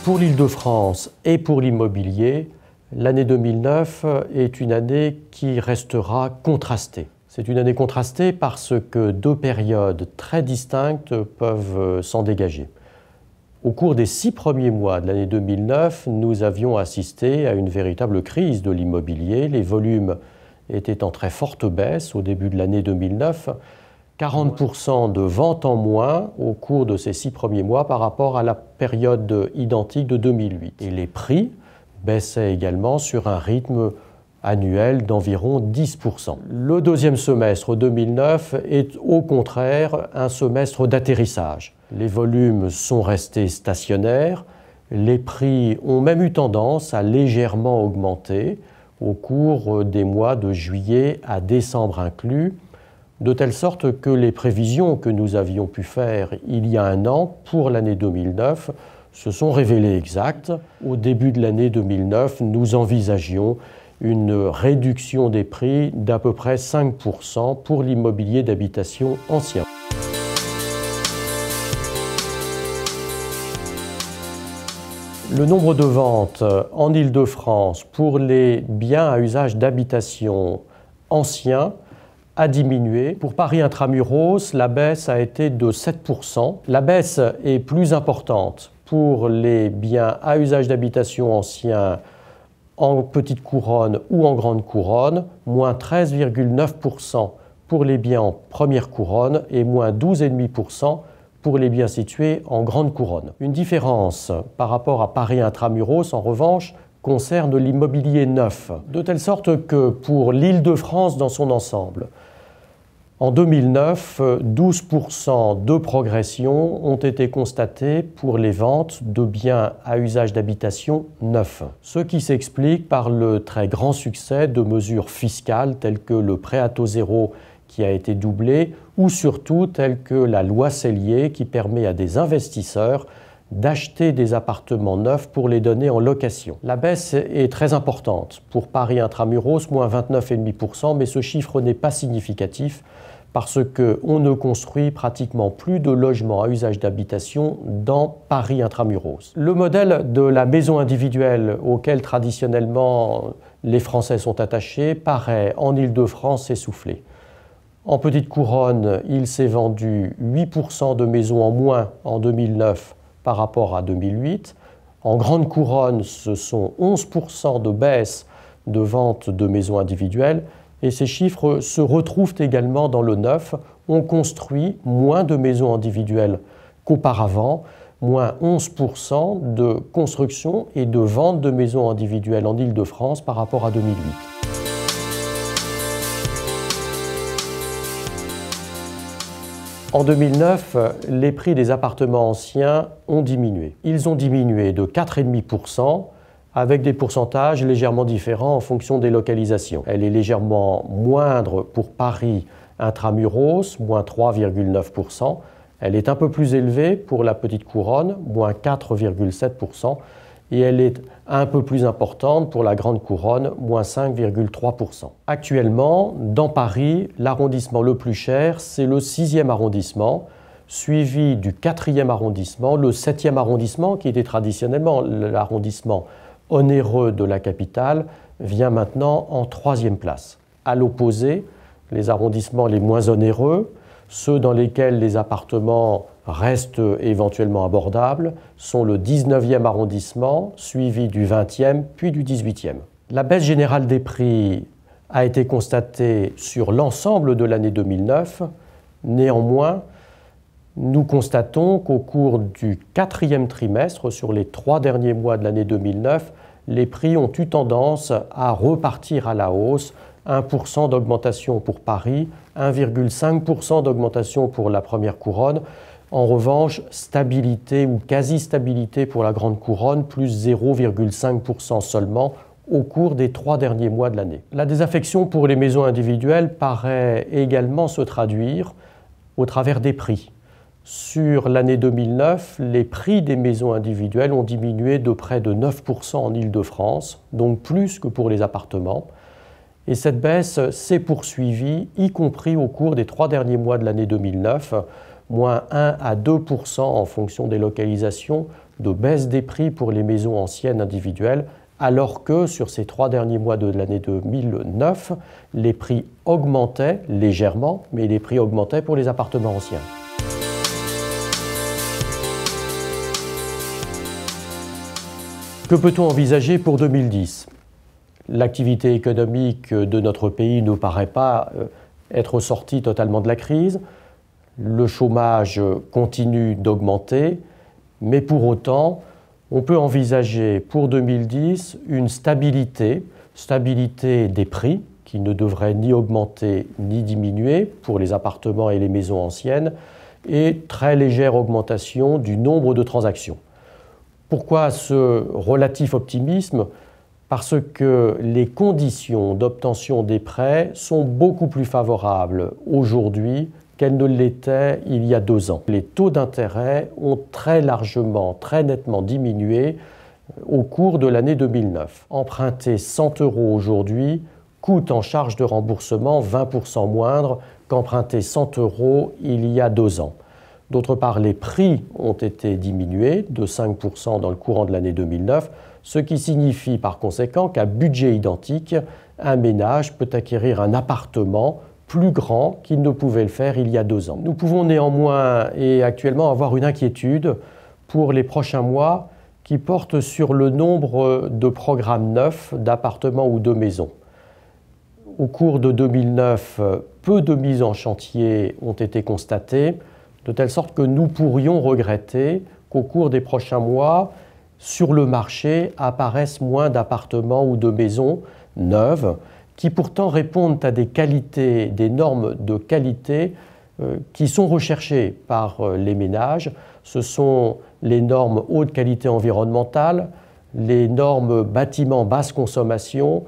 Pour l'Île-de-France et pour l'immobilier, l'année 2009 est une année qui restera contrastée. C'est une année contrastée parce que deux périodes très distinctes peuvent s'en dégager. Au cours des 6 premiers mois de l'année 2009, nous avions assisté à une véritable crise de l'immobilier. Les volumes étaient en très forte baisse au début de l'année 2009. 40% de ventes en moins au cours de ces 6 premiers mois par rapport à la période identique de 2008. Et les prix baissaient également sur un rythme annuel d'environ 10%. Le deuxième semestre 2009 est au contraire un semestre d'atterrissage. Les volumes sont restés stationnaires, les prix ont même eu tendance à légèrement augmenter au cours des mois de juillet à décembre inclus, de telle sorte que les prévisions que nous avions pu faire il y a un an pour l'année 2009 se sont révélées exactes. Au début de l'année 2009, nous envisagions une réduction des prix d'à peu près 5% pour l'immobilier d'habitation ancien. Le nombre de ventes en Île-de-France pour les biens à usage d'habitation anciens a diminué. Pour Paris Intramuros, la baisse a été de 7%. La baisse est plus importante pour les biens à usage d'habitation anciens en petite couronne ou en grande couronne, moins 13,9% pour les biens en première couronne et moins 12,5% pour les biens situés en grande couronne. Une différence par rapport à Paris Intramuros, en revanche, concerne l'immobilier neuf, de telle sorte que pour l'Île-de-France dans son ensemble, en 2009, 12% de progression ont été constatés pour les ventes de biens à usage d'habitation neufs, ce qui s'explique par le très grand succès de mesures fiscales telles que le prêt à taux zéro qui a été doublé ou surtout telles que la loi Sellier qui permet à des investisseurs d'acheter des appartements neufs pour les donner en location. La baisse est très importante. Pour Paris Intramuros, moins 29,5%, mais ce chiffre n'est pas significatif parce qu'on ne construit pratiquement plus de logements à usage d'habitation dans Paris Intramuros. Le modèle de la maison individuelle auquel traditionnellement les Français sont attachés paraît en Île-de-France s'essouffler. En petite couronne, il s'est vendu 8% de maisons en moins en 2009 par rapport à 2008. En grande couronne, ce sont 11% de baisse de vente de maisons individuelles. Et ces chiffres se retrouvent également dans le neuf. On construit moins de maisons individuelles qu'auparavant, moins 11% de construction et de vente de maisons individuelles en Île-de-France par rapport à 2008. En 2009, les prix des appartements anciens ont diminué. Ils ont diminué de 4,5%, avec des pourcentages légèrement différents en fonction des localisations. Elle est légèrement moindre pour Paris Intramuros, moins 3,9%. Elle est un peu plus élevée pour la petite couronne, moins 4,7%. Et elle est un peu plus importante pour la grande couronne, moins 5,3%. Actuellement, dans Paris, l'arrondissement le plus cher, c'est le 6e arrondissement, suivi du 4e arrondissement, le 7e arrondissement, qui était traditionnellement l'arrondissement onéreux de la capitale, vient maintenant en 3e place. À l'opposé, les arrondissements les moins onéreux, ceux dans lesquels les appartements restent éventuellement abordables, sont le 19e arrondissement, suivi du 20e, puis du 18e. La baisse générale des prix a été constatée sur l'ensemble de l'année 2009. Néanmoins, nous constatons qu'au cours du 4e trimestre, sur les 3 derniers mois de l'année 2009, les prix ont eu tendance à repartir à la hausse. 1% d'augmentation pour Paris, 1,5% d'augmentation pour la première couronne. En revanche, stabilité ou quasi-stabilité pour la grande couronne, plus 0,5% seulement au cours des 3 derniers mois de l'année. La désaffection pour les maisons individuelles paraît également se traduire au travers des prix. Sur l'année 2009, les prix des maisons individuelles ont diminué de près de 9% en Île-de-France, donc plus que pour les appartements. Et cette baisse s'est poursuivie, y compris au cours des 3 derniers mois de l'année 2009, moins 1 à 2% en fonction des localisations, de baisse des prix pour les maisons anciennes individuelles, alors que sur ces 3 derniers mois de l'année 2009, les prix augmentaient légèrement, mais les prix augmentaient pour les appartements anciens. Que peut-on envisager pour 2010 ? L'activité économique de notre pays ne paraît pas être sortie totalement de la crise. Le chômage continue d'augmenter, mais pour autant, on peut envisager pour 2010 une stabilité des prix qui ne devraient ni augmenter ni diminuer pour les appartements et les maisons anciennes, et très légère augmentation du nombre de transactions. Pourquoi ce relatif optimisme ? Parce que les conditions d'obtention des prêts sont beaucoup plus favorables aujourd'hui qu'elles ne l'étaient il y a 2 ans. Les taux d'intérêt ont très largement, très nettement diminué au cours de l'année 2009. Emprunter 100 € aujourd'hui coûte en charge de remboursement 20% moindre qu'emprunter 100 € il y a 2 ans. D'autre part, les prix ont été diminués de 5% dans le courant de l'année 2009, ce qui signifie par conséquent qu'à budget identique, un ménage peut acquérir un appartement plus grand qu'il ne pouvait le faire il y a 2 ans. Nous pouvons néanmoins et actuellement avoir une inquiétude pour les prochains mois qui porte sur le nombre de programmes neufs d'appartements ou de maisons. Au cours de 2009, peu de mises en chantier ont été constatées, de telle sorte que nous pourrions regretter qu'au cours des prochains mois, sur le marché apparaissent moins d'appartements ou de maisons neuves qui pourtant répondent à des qualités, des normes de qualité qui sont recherchées par les ménages. Ce sont les normes haute qualité environnementale, les normes bâtiments basse consommation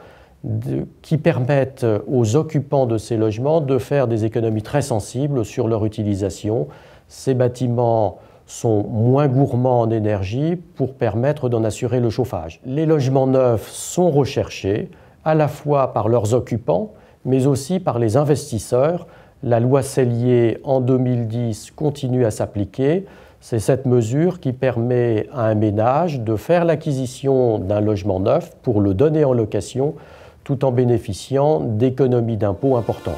qui permettent aux occupants de ces logements de faire des économies très sensibles sur leur utilisation. Ces bâtiments sont moins gourmands en énergie pour permettre d'en assurer le chauffage. Les logements neufs sont recherchés à la fois par leurs occupants, mais aussi par les investisseurs. La loi Sellier en 2010 continue à s'appliquer. C'est cette mesure qui permet à un ménage de faire l'acquisition d'un logement neuf pour le donner en location tout en bénéficiant d'économies d'impôts importantes.